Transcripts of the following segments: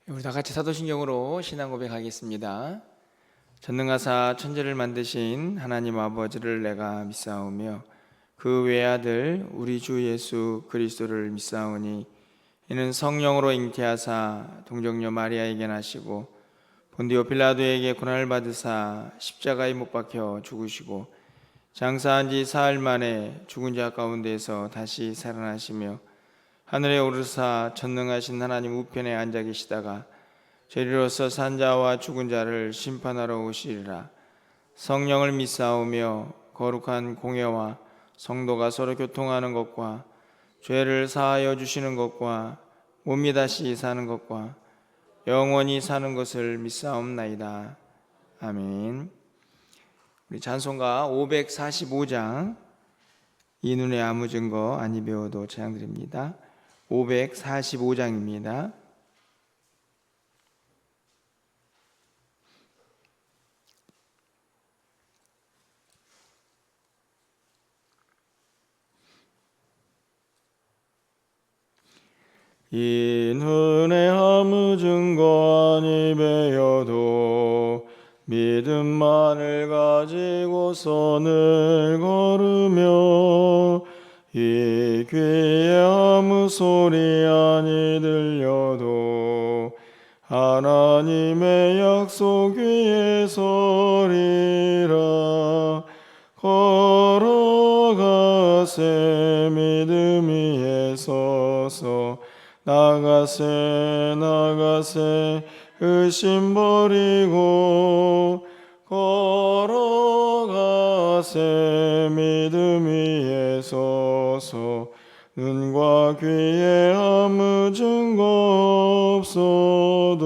우리 다 같이 사도신경으로 신앙 고백하겠습니다. 전능하사 천지를 만드신 하나님 아버지를 내가 믿사오며 그 외아들 우리 주 예수 그리스도를 믿사오니 이는 성령으로 잉태하사 동정녀 마리아에게 나시고 본디오 빌라도에게 고난을 받으사 십자가에 못 박혀 죽으시고 장사한 지 사흘 만에 죽은 자 가운데서 다시 살아나시며 하늘에 오르사 전능하신 하나님 우편에 앉아 계시다가 죄리로서 산 자와 죽은 자를 심판하러 오시리라. 성령을 믿사오며 거룩한 공회와 성도가 서로 교통하는 것과 죄를 사하여 주시는 것과 몸이 다시 사는 것과 영원히 사는 것을 믿사옵나이다. 아멘. 우리 찬송가 545장 이 눈에 아무 증거 아니 배워도 찬양드립니다. 545장입니다. 이 눈에 아무 증거 아니 배워도 믿음만을 가지고 선을 걸으며 이 귀에 아무 소리 아니 들려도 하나님의 약속 위에 서리라. 걸어가세 믿음 위에 서서 나가세 의심 버리고 걸어가세 믿음 위에 서서 눈과 귀에 아무 증거 없어도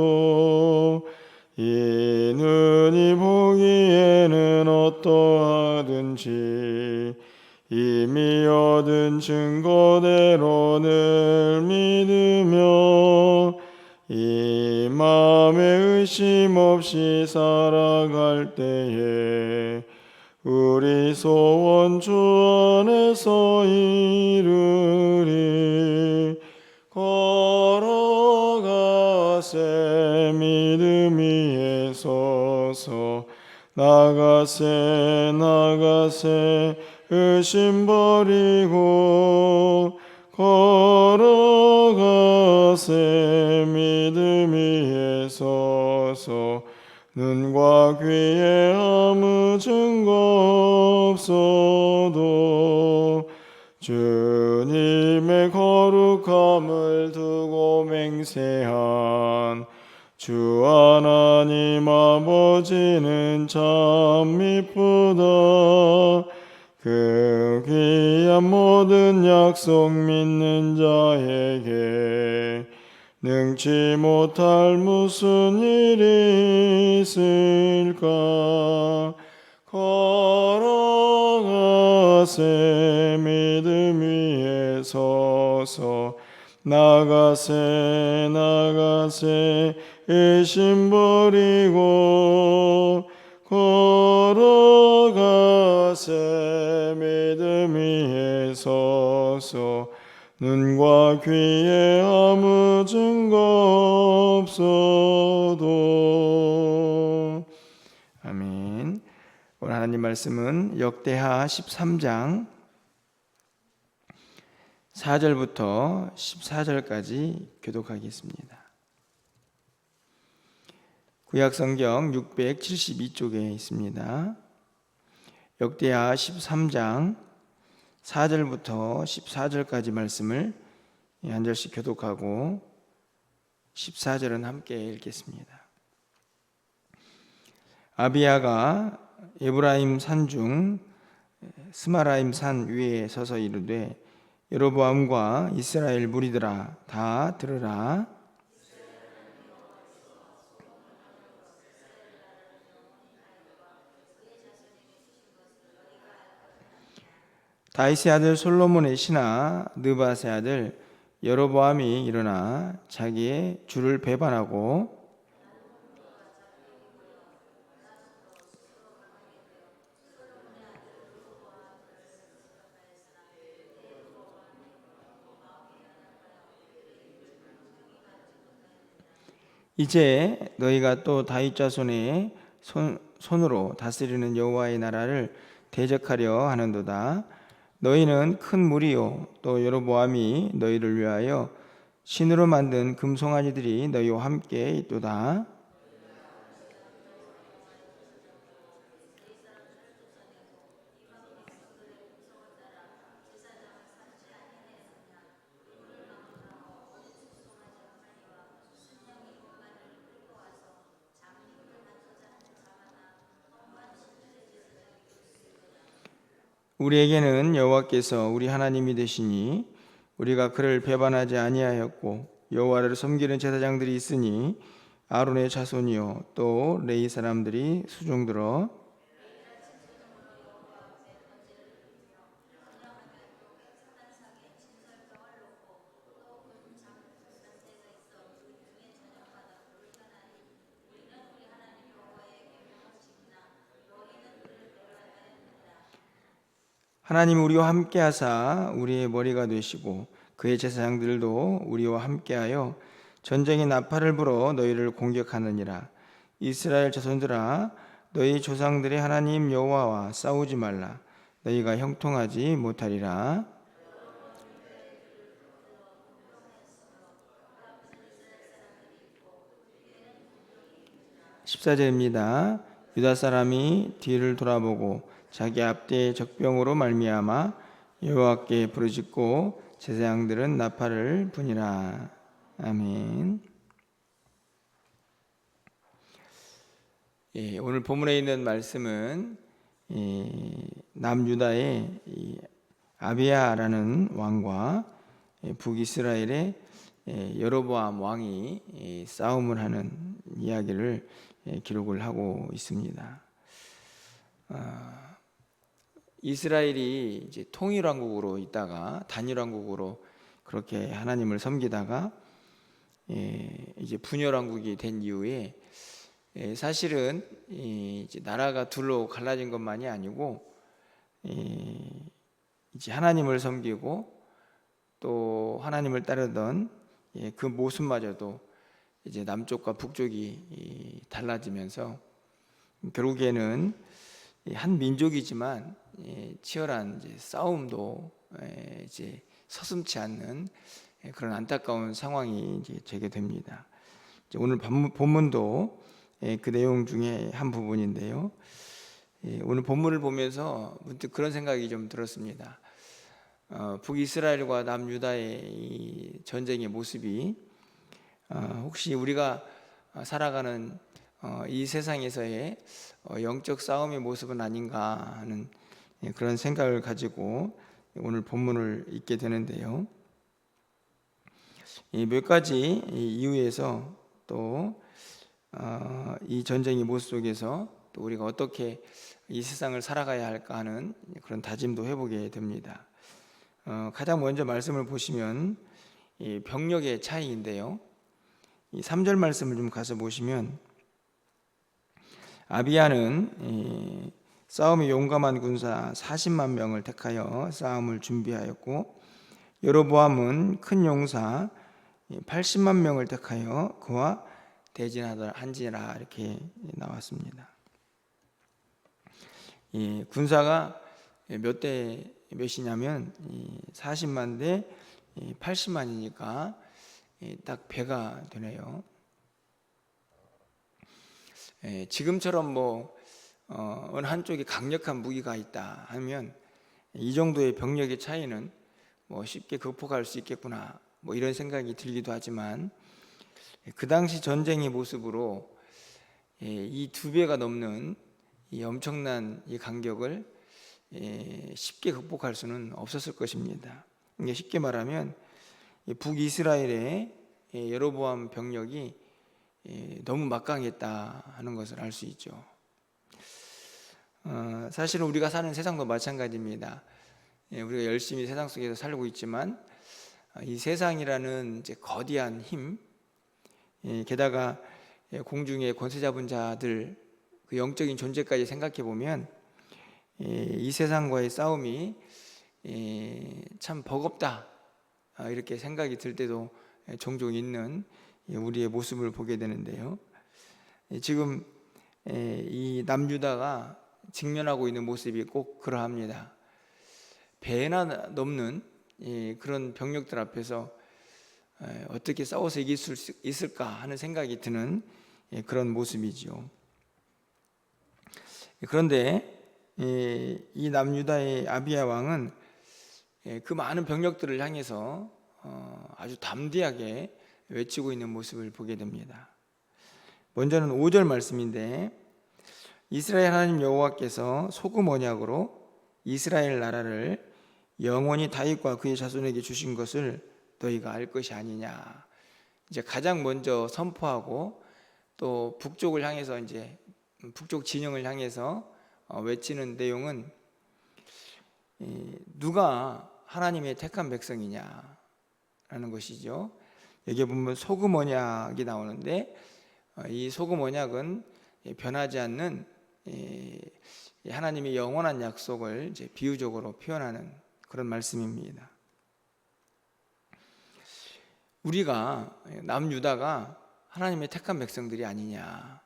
이 눈이 보기에는 어떠하든지 이미 얻은 증거대로 늘 믿으며 이 마음에 의심 없이 살아갈 때에 우리 소원 주 안에서 이루리. 걸어가세 믿음 위에 서서 나가세 의심 버리고 걸어가세 믿음 위에 서서 눈과 귀에 아무 증거 없어도 주님의 거룩함을 두고 맹세한 주 하나님 아버지는 참 미쁘다. 그 귀한 모든 약속 믿는 자에게 능치 못할 무슨 일이 있을까. 걸어가세 믿음 위에 서서 나가세 의심 버리고 걸어가세 믿음 위에 서서 눈과 귀에 아무 증거 없어도. 아멘. 오늘 하나님 말씀은 역대하 13장 4절부터 14절까지 교독하겠습니다. 구약성경 672쪽에 있습니다. 역대하 13장 4절부터 14절까지 말씀을 한 절씩 교독하고 14절은 함께 읽겠습니다. 아비야가 에브라임 산중 스마라임 산 위에 서서 이르되 여로보암과 이스라엘 무리들아 다 들으라. 다윗의 아들 솔로몬의 신하 느밧의 아들 여로보암이 일어나 자기의 주를 배반하고 이제 너희가 또 다윗 자손의 손으로 다스리는 여호와의 나라를 대적하려 하는도다. 너희는 큰 무리요 또 여로보암이 너희를 위하여 신으로 만든 금송아지들이 너희와 함께 있도다. 우리에게는 여호와께서 우리 하나님이 되시니 우리가 그를 배반하지 아니하였고 여호와를 섬기는 제사장들이 있으니 아론의 자손이요 또 레위 사람들이 수종들어 '하나님 우리와 함께하사 우리의 머리가 되시고 그의 제사장들도 우리와 함께하여 전쟁의 나팔을 불어 너희를 공격하느니라. 이스라엘 자손들아 너희 조상들의 하나님 여호와와 싸우지 말라. 너희가 형통하지 못하리라.' 14절입니다. 유다 사람이 뒤를 돌아보고 자기 앞뒤의 적병으로 말미암아 여호와께 부르짖고 제사장들은 나팔을 부니라. 아멘. 오늘 본문에 있는 말씀은 남유다의 아비야라는 왕과 북이스라엘의 여로보암 왕이 싸움을 하는 이야기를 기록을 하고 있습니다. 이스라엘이 이제 통일왕국으로 있다가 단일왕국으로 그렇게 하나님을 섬기다가 이제 분열왕국이 된 이후에 사실은 이제 나라가 둘로 갈라진 것만이 아니고 이제 하나님을 섬기고 또 하나님을 따르던 그 모습마저도 이제 남쪽과 북쪽이 달라지면서 결국에는 한 민족이지만 치열한 이제 싸움도 이제 서슴지 않는 그런 안타까운 상황이 이제 재개됩니다. 오늘 본문도 그 내용 중에 한 부분인데요. 오늘 본문을 보면서 문득 그런 생각이 좀 들었습니다. 북이스라엘과 남유다의 이 전쟁의 모습이 혹시 우리가 살아가는 이 세상에서의 영적 싸움의 모습은 아닌가 하는 그런 생각을 가지고 오늘 본문을 읽게 되는데요. 몇 가지 이유에서 또 이 전쟁의 모습 속에서 또 우리가 어떻게 이 세상을 살아가야 할까 하는 그런 다짐도 해보게 됩니다. 가장 먼저 말씀을 보시면 이 병력의 차이인데요. 이 3절 말씀을 좀 가서 보시면 아비야는 싸움에 용감한 군사 40만 명을 택하여 싸움을 준비하였고 여로보암은 큰 용사 80만 명을 택하여 그와 대진한지라 이렇게 나왔습니다. 이 군사가 몇 대 몇이냐면 40만 대 80만이니까 딱 배가 되네요. 지금처럼 뭐 어느 한쪽에 강력한 무기가 있다 하면 이 정도의 병력의 차이는 뭐 쉽게 극복할 수 있겠구나 뭐 이런 생각이 들기도 하지만 그 당시 전쟁의 모습으로 이 2배가 넘는 이 엄청난 이 간격을 쉽게 극복할 수는 없었을 것입니다. 쉽게 말하면 북이스라엘의 여로보암 병력이 너무 막강했다 하는 것을 알 수 있죠. 사실은 우리가 사는 세상도 마찬가지입니다. 우리가 열심히 세상 속에서 살고 있지만 이 세상이라는 이제 거대한 힘, 게다가 공중의 권세 잡은 자들 그 영적인 존재까지 생각해 보면 이 세상과의 싸움이 참 버겁다 이렇게 생각이 들 때도 종종 있는 우리의 모습을 보게 되는데요. 지금 이 남유다가 직면하고 있는 모습이 꼭 그러합니다. 배나 넘는 그런 병력들 앞에서 어떻게 싸워서 이길 수 있을까 하는 생각이 드는 그런 모습이죠. 그런데 이 남유다의 아비야 왕은 그 많은 병력들을 향해서 아주 담대하게 외치고 있는 모습을 보게 됩니다. 먼저는 5절 말씀인데, 이스라엘 하나님 여호와께서 소금 언약으로 이스라엘 나라를 영원히 다윗과 그의 자손에게 주신 것을 너희가 알 것이 아니냐. 이제 가장 먼저 선포하고 또 북쪽을 향해서 이제 북쪽 진영을 향해서 외치는 내용은 누가 하나님의 택한 백성이냐라는 것이죠. 여기에 보면 소금 언약이 나오는데, 이 소금 언약은 변하지 않는 하나님의 영원한 약속을 이제 비유적으로 표현하는 그런 말씀입니다. 우리가 남유다가 하나님의 택한 백성들이 아니냐라고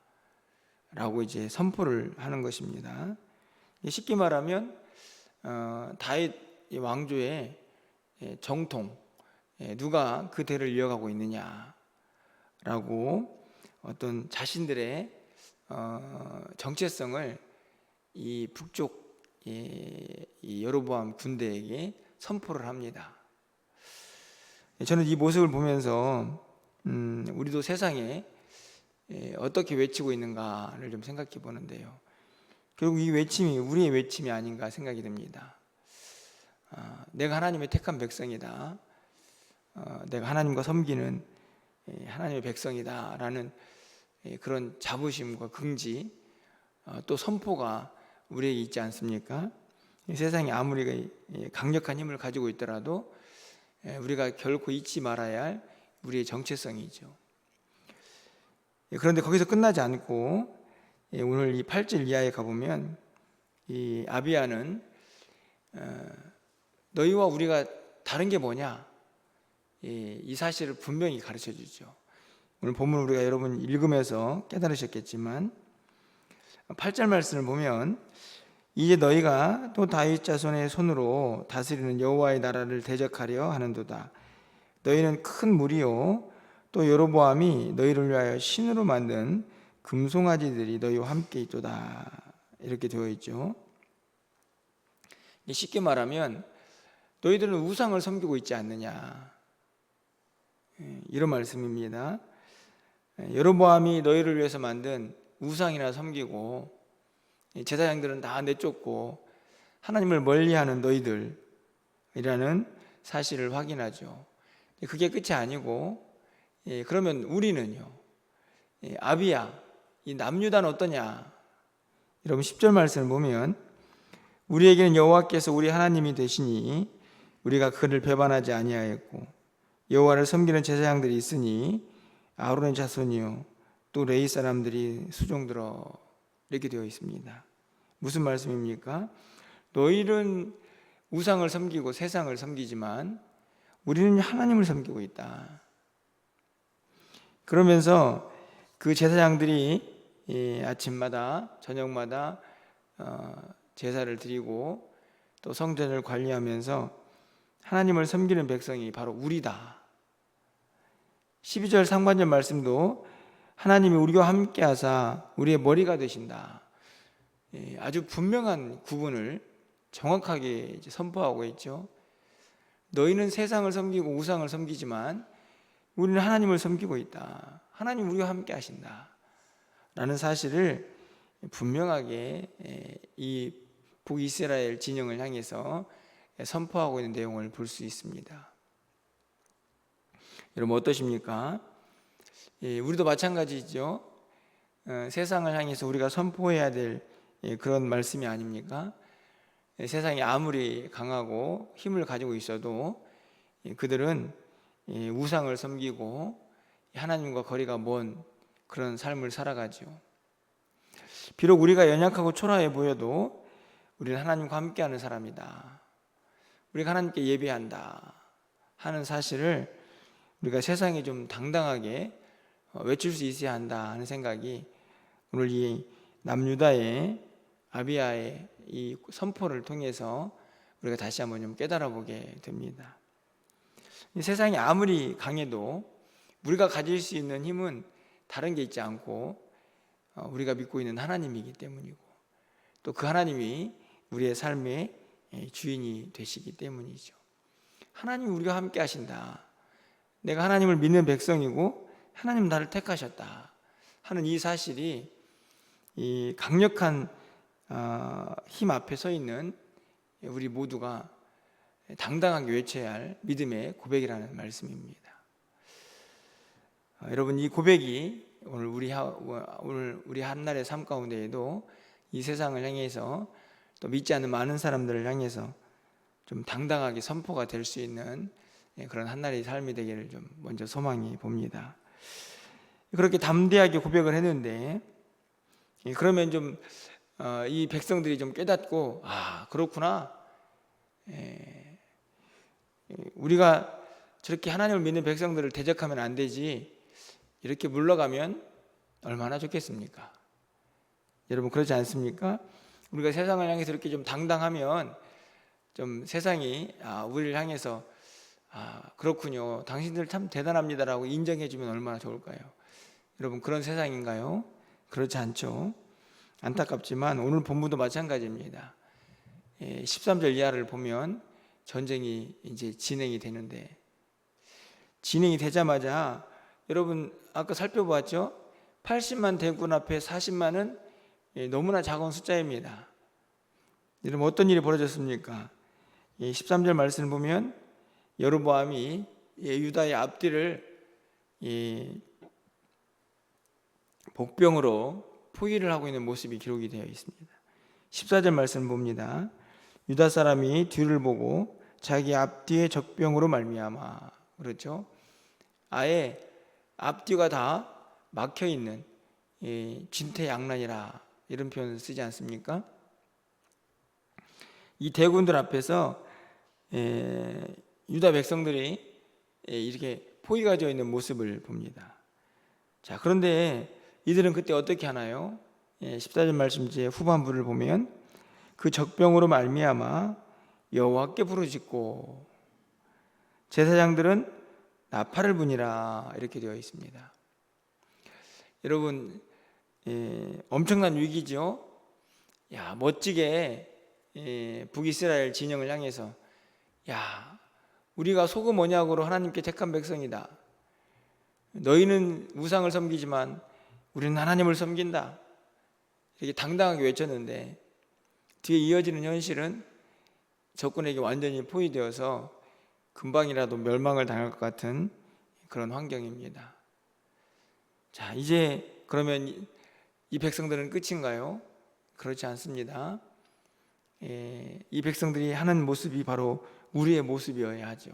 이제 선포를 하는 것입니다. 쉽게 말하면 다윗 왕조의 정통, 누가 그 대를 이어가고 있느냐라고 어떤 자신들의 정체성을 이 북쪽 이 여로보암 군대에게 선포를 합니다. 저는 이 모습을 보면서 우리도 세상에 어떻게 외치고 있는가를 좀 생각해 보는데요. 결국 이 외침이 우리의 외침이 아닌가 생각이 듭니다. 내가 하나님의 택한 백성이다. 내가 하나님과 섬기는 하나님의 백성이다라는 그런 자부심과 긍지, 또 선포가 우리에게 있지 않습니까? 세상이 아무리 강력한 힘을 가지고 있더라도 우리가 결코 잊지 말아야 할 우리의 정체성이죠. 그런데 거기서 끝나지 않고 오늘 이 8절 이하에 가보면 이 아비야는 너희와 우리가 다른 게 뭐냐, 이 사실을 분명히 가르쳐 주죠. 오늘 본문 우리가 여러분 읽으면서 깨달으셨겠지만 8절 말씀을 보면, 이제 너희가 또 다윗 자손의 손으로 다스리는 여호와의 나라를 대적하려 하는도다. 너희는 큰 무리요 또 여로보암이 너희를 위하여 신으로 만든 금송아지들이 너희와 함께 있도다. 이렇게 되어 있죠. 쉽게 말하면 너희들은 우상을 섬기고 있지 않느냐, 이런 말씀입니다. 여로보암이 너희를 위해서 만든 우상이나 섬기고 제사장들은 다 내쫓고 하나님을 멀리하는 너희들이라는 사실을 확인하죠. 그게 끝이 아니고, 그러면 우리는요, 아비야, 이 남유다는 어떠냐? 여러분 10절 말씀을 보면, 우리에게는 여호와께서 우리 하나님이 되시니 우리가 그를 배반하지 아니하였고 여호와를 섬기는 제사장들이 있으니 아론의 자손이요 또 레위 사람들이 수종들어, 이렇게 되어 있습니다. 무슨 말씀입니까? 너희는 우상을 섬기고 세상을 섬기지만 우리는 하나님을 섬기고 있다. 그러면서 그 제사장들이 아침마다 저녁마다 제사를 드리고 또 성전을 관리하면서 하나님을 섬기는 백성이 바로 우리다. 12절 상반절 말씀도 하나님이 우리와 함께 하사 우리의 머리가 되신다. 아주 분명한 구분을 정확하게 선포하고 있죠. 너희는 세상을 섬기고 우상을 섬기지만 우리는 하나님을 섬기고 있다. 하나님 우리와 함께 하신다 라는 사실을 분명하게 이 북이스라엘 진영을 향해서 선포하고 있는 내용을 볼 수 있습니다. 여러분 어떠십니까? 우리도 마찬가지죠. 세상을 향해서 우리가 선포해야 될 그런 말씀이 아닙니까? 세상이 아무리 강하고 힘을 가지고 있어도 그들은 우상을 섬기고 하나님과 거리가 먼 그런 삶을 살아가죠. 비록 우리가 연약하고 초라해 보여도 우리는 하나님과 함께하는 사람이다. 우리가 하나님께 예배한다 하는 사실을 우리가 세상에 좀 당당하게 외칠 수 있어야 한다 하는 생각이 오늘 이 남유다의 아비야의 이 선포를 통해서 우리가 다시 한번 좀 깨달아 보게 됩니다. 이 세상이 아무리 강해도 우리가 가질 수 있는 힘은 다른 게 있지 않고 우리가 믿고 있는 하나님이기 때문이고, 또 그 하나님이 우리의 삶의 주인이 되시기 때문이죠. 하나님이 우리와 함께 하신다, 내가 하나님을 믿는 백성이고 하나님 나를 택하셨다 하는 이 사실이 이 강력한 힘 앞에 서 있는 우리 모두가 당당하게 외쳐야 할 믿음의 고백이라는 말씀입니다. 여러분, 이 고백이 오늘 우리 한날의 삶 가운데에도 이 세상을 향해서, 또 믿지 않는 많은 사람들을 향해서 좀 당당하게 선포가 될 수 있는 그런 한날의 삶이 되기를 좀 먼저 소망해 봅니다. 그렇게 담대하게 고백을 했는데, 그러면 좀 이 백성들이 좀 깨닫고, 그렇구나, 우리가 저렇게 하나님을 믿는 백성들을 대적하면 안 되지, 이렇게 물러가면 얼마나 좋겠습니까? 여러분, 그렇지 않습니까? 우리가 세상을 향해서 이렇게 좀 당당하면 좀 세상이 우리를 향해서 그렇군요, 당신들 참 대단합니다라고 인정해 주면 얼마나 좋을까요? 여러분, 그런 세상인가요? 그렇지 않죠. 안타깝지만 오늘 본문도 마찬가지입니다. 13절 이하를 보면 전쟁이 이제 진행이 되는데, 진행이 되자마자 여러분 아까 살펴보았죠? 80만 대군 앞에 40만은 너무나 작은 숫자입니다. 여러분, 어떤 일이 벌어졌습니까? 13절 말씀을 보면 여로보암이 유다의 앞뒤를 복병으로 포위를 하고 있는 모습이 기록이 되어 있습니다. 14절 말씀을 봅니다. 유다 사람이 뒤를 보고 자기 앞뒤에 적병으로 말미암아, 그렇죠? 아예 앞뒤가 다 막혀 있는 진퇴양난이라 이런 표현을 쓰지 않습니까? 이 대군들 앞에서 유다 백성들이 이렇게 포위가 되어 있는 모습을 봅니다. 자, 그런데 이들은 그때 어떻게 하나요? 14절 말씀 제 후반부를 보면 그 적병으로 말미암아 여호와께 부르짖고 제사장들은 나팔을 부니라, 이렇게 되어 있습니다. 여러분, 엄청난 위기죠. 멋지게 북이스라엘 진영을 향해서 우리가 소금 언약으로 하나님께 택한 백성이다, 너희는 우상을 섬기지만 우리는 하나님을 섬긴다, 이렇게 당당하게 외쳤는데 뒤에 이어지는 현실은 적군에게 완전히 포위되어서 금방이라도 멸망을 당할 것 같은 그런 환경입니다. 자, 이제 그러면 이 백성들은 끝인가요? 그렇지 않습니다. 이 백성들이 하는 모습이 바로 우리의 모습이어야 하죠.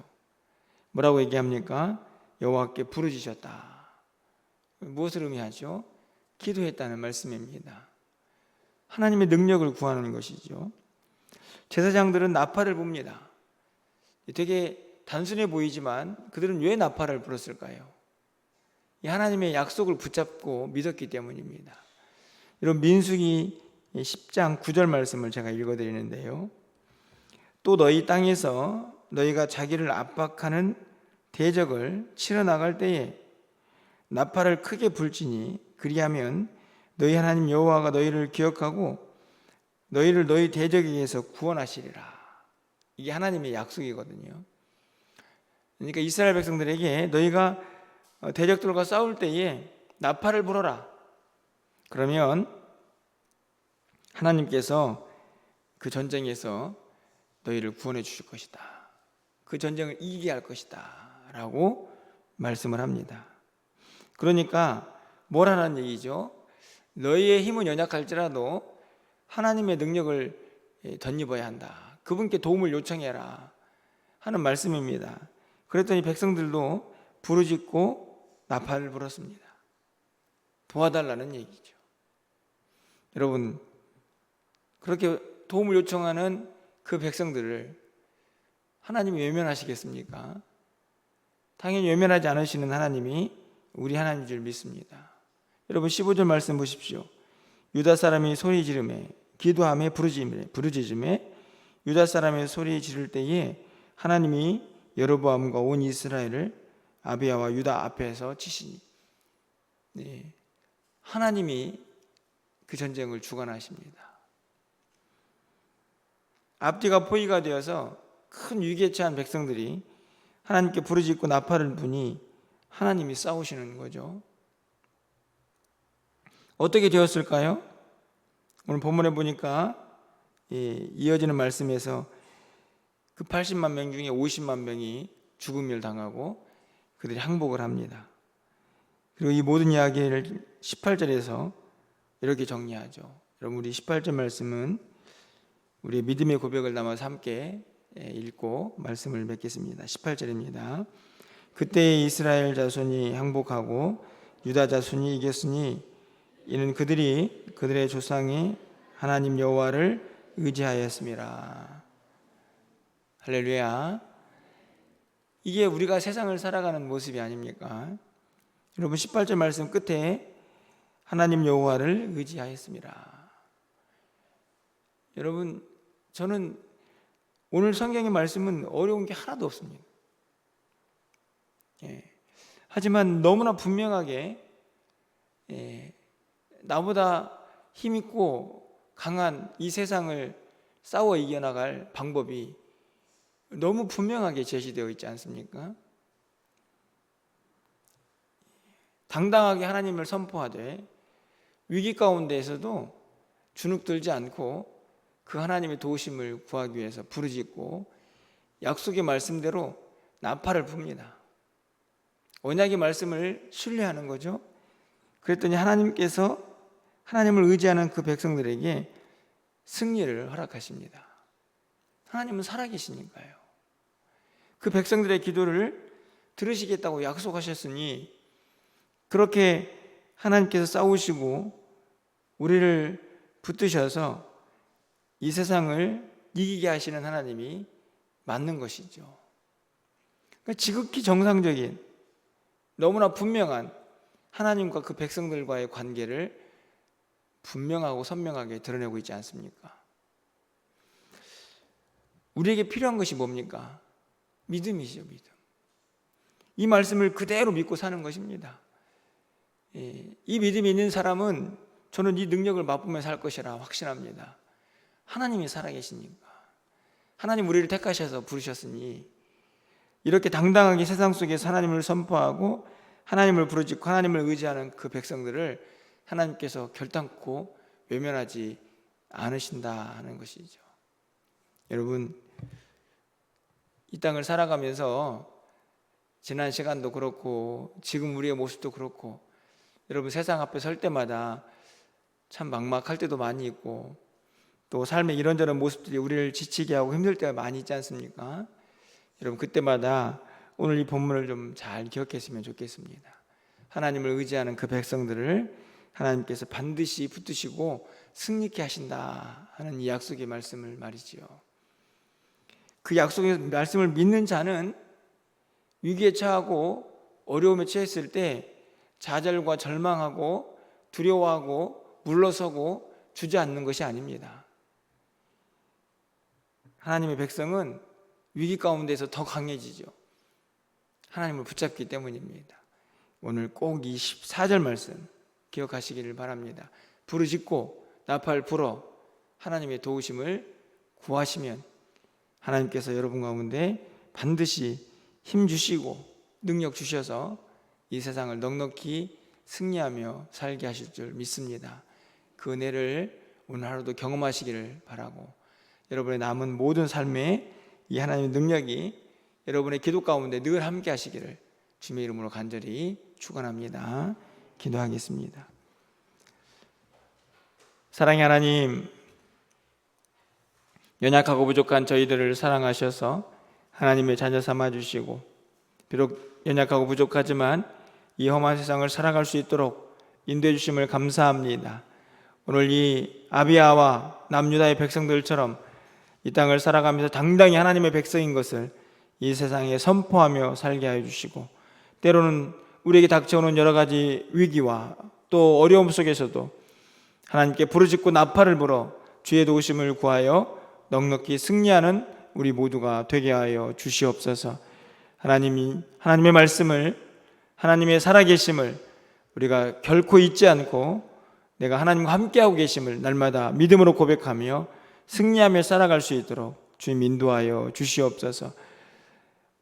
뭐라고 얘기합니까? 여호와께 부르짖었다. 무엇을 의미하죠? 기도했다는 말씀입니다. 하나님의 능력을 구하는 것이죠. 제사장들은 나팔을 붑니다. 되게 단순해 보이지만 그들은 왜 나팔을 불었을까요? 이 하나님의 약속을 붙잡고 믿었기 때문입니다. 이런 민수기 10장 9절 말씀을 제가 읽어드리는데요. 또 너희 땅에서 너희가 자기를 압박하는 대적을 치러 나갈 때에 나팔을 크게 불지니 그리하면 너희 하나님 여호와가 너희를 기억하고 너희를 너희 대적에게서 구원하시리라. 이게 하나님의 약속이거든요. 그러니까 이스라엘 백성들에게 너희가 대적들과 싸울 때에 나팔을 불어라. 그러면 하나님께서 그 전쟁에서 너희를 구원해 주실 것이다, 그 전쟁을 이기게 할 것이다 라고 말씀을 합니다. 그러니까 뭘 하라는 얘기죠? 너희의 힘은 연약할지라도 하나님의 능력을 덧입어야 한다, 그분께 도움을 요청해라 하는 말씀입니다. 그랬더니 백성들도 부르짖고 나팔을 불었습니다. 도와달라는 얘기죠. 여러분, 그렇게 도움을 요청하는 그 백성들을 하나님이 외면하시겠습니까? 당연히 외면하지 않으시는 하나님이 우리 하나님인 줄 믿습니다. 여러분 15절 말씀 보십시오. 유다 사람이 소리 지르매 기도하며 부르짖음에 유다 사람의 소리 지를 때에 하나님이 여로보암과 온 이스라엘을 아비야와 유다 앞에서 치시니, 네, 하나님이 그 전쟁을 주관하십니다. 앞뒤가 포위가 되어서 큰 위기에 처한 백성들이 하나님께 부르짖고 나팔을 부니 하나님이 싸우시는 거죠. 어떻게 되었을까요? 오늘 본문에 보니까 이어지는 말씀에서 그 80만 명 중에 50만 명이 죽음을 당하고 그들이 항복을 합니다. 그리고 이 모든 이야기를 18절에서 이렇게 정리하죠. 여러분, 우리 18절 말씀은 우리의 믿음의 고백을 담아서 함께 읽고 말씀을 맺겠습니다. 18절입니다. 그때 이스라엘 자손이 항복하고 유다 자손이 이겼으니 이는 그들이 그들의 조상이 하나님 여호와를 의지하였습니다. 할렐루야. 이게 우리가 세상을 살아가는 모습이 아닙니까? 여러분 18절 말씀 끝에 하나님 여호와를 의지하였습니다. 여러분, 저는 오늘 성경의 말씀은 어려운 게 하나도 없습니다. 하지만 너무나 분명하게 나보다 힘있고 강한 이 세상을 싸워 이겨나갈 방법이 너무 분명하게 제시되어 있지 않습니까? 당당하게 하나님을 선포하되 위기 가운데에서도 주눅들지 않고 그 하나님의 도우심을 구하기 위해서 부르짖고 약속의 말씀대로 나팔을 붑니다. 언약의 말씀을 신뢰하는 거죠. 그랬더니 하나님께서 하나님을 의지하는 그 백성들에게 승리를 허락하십니다. 하나님은 살아계시니까요. 그 백성들의 기도를 들으시겠다고 약속하셨으니 그렇게 하나님께서 싸우시고 우리를 붙드셔서 이 세상을 이기게 하시는 하나님이 맞는 것이죠. 그러니까 지극히 정상적인 너무나 분명한 하나님과 그 백성들과의 관계를 분명하고 선명하게 드러내고 있지 않습니까? 우리에게 필요한 것이 뭡니까? 믿음이죠, 믿음. 이 말씀을 그대로 믿고 사는 것입니다. 이 믿음이 있는 사람은 저는 이 능력을 맛보며 살 것이라 확신합니다. 하나님이 살아계시니까. 하나님 우리를 택하셔서 부르셨으니 이렇게 당당하게 세상 속에서 하나님을 선포하고 하나님을 부르짖고 하나님을 의지하는 그 백성들을 하나님께서 결단코 외면하지 않으신다 하는 것이죠. 여러분, 이 땅을 살아가면서 지난 시간도 그렇고 지금 우리의 모습도 그렇고 여러분 세상 앞에 설 때마다 참 막막할 때도 많이 있고 또 삶의 이런저런 모습들이 우리를 지치게 하고 힘들 때가 많이 있지 않습니까? 여러분 그때마다 오늘 이 본문을 좀 잘 기억했으면 좋겠습니다. 하나님을 의지하는 그 백성들을 하나님께서 반드시 붙드시고 승리케 하신다 하는 이 약속의 말씀을 말이지요. 그 약속의 말씀을 믿는 자는 위기에 처하고 어려움에 처했을 때 좌절과 절망하고 두려워하고 물러서고 주저앉는 것이 아닙니다. 하나님의 백성은 위기 가운데서 더 강해지죠. 하나님을 붙잡기 때문입니다. 오늘 꼭 이 14절 말씀 기억하시기를 바랍니다. 부르짖고 나팔 불어 하나님의 도우심을 구하시면 하나님께서 여러분 가운데 반드시 힘 주시고 능력 주셔서 이 세상을 넉넉히 승리하며 살게 하실 줄 믿습니다. 그 은혜를 오늘 하루도 경험하시기를 바라고 여러분의 남은 모든 삶에 이 하나님의 능력이 여러분의 기도 가운데 늘 함께 하시기를 주님의 이름으로 간절히 축원합니다. 기도하겠습니다. 사랑의 하나님, 연약하고 부족한 저희들을 사랑하셔서 하나님의 자녀 삼아주시고 비록 연약하고 부족하지만 이 험한 세상을 살아갈 수 있도록 인도해 주심을 감사합니다. 오늘 이 아비야와 남유다의 백성들처럼 이 땅을 살아가면서 당당히 하나님의 백성인 것을 이 세상에 선포하며 살게 하여 주시고 때로는 우리에게 닥쳐오는 여러 가지 위기와 또 어려움 속에서도 하나님께 부르짖고 나팔을 불어 주의 도우심을 구하여 넉넉히 승리하는 우리 모두가 되게 하여 주시옵소서. 하나님의 말씀을, 하나님의 살아계심을 우리가 결코 잊지 않고 내가 하나님과 함께하고 계심을 날마다 믿음으로 고백하며 승리하며 살아갈 수 있도록 주님 인도하여 주시옵소서.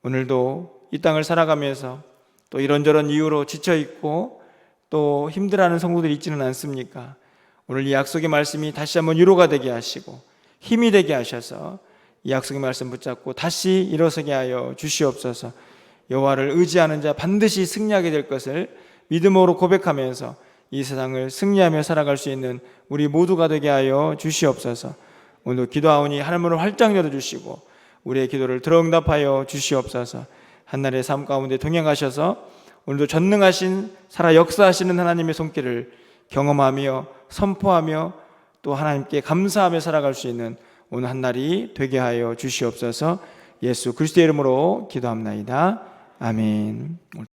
오늘도 이 땅을 살아가면서 또 이런저런 이유로 지쳐있고 또 힘들어하는 성도들이 있지는 않습니까? 오늘 이 약속의 말씀이 다시 한번 위로가 되게 하시고 힘이 되게 하셔서 이 약속의 말씀 붙잡고 다시 일어서게 하여 주시옵소서. 여호와를 의지하는 자 반드시 승리하게 될 것을 믿음으로 고백하면서 이 세상을 승리하며 살아갈 수 있는 우리 모두가 되게 하여 주시옵소서. 오늘도 기도하오니 하늘문을 활짝 열어주시고 우리의 기도를 들어응답하여 주시옵소서. 한날의 삶 가운데 동행하셔서 오늘도 전능하신 살아 역사하시는 하나님의 손길을 경험하며 선포하며 또 하나님께 감사하며 살아갈 수 있는 오늘 한날이 되게 하여 주시옵소서. 예수 그리스도의 이름으로 기도합나이다. 아멘.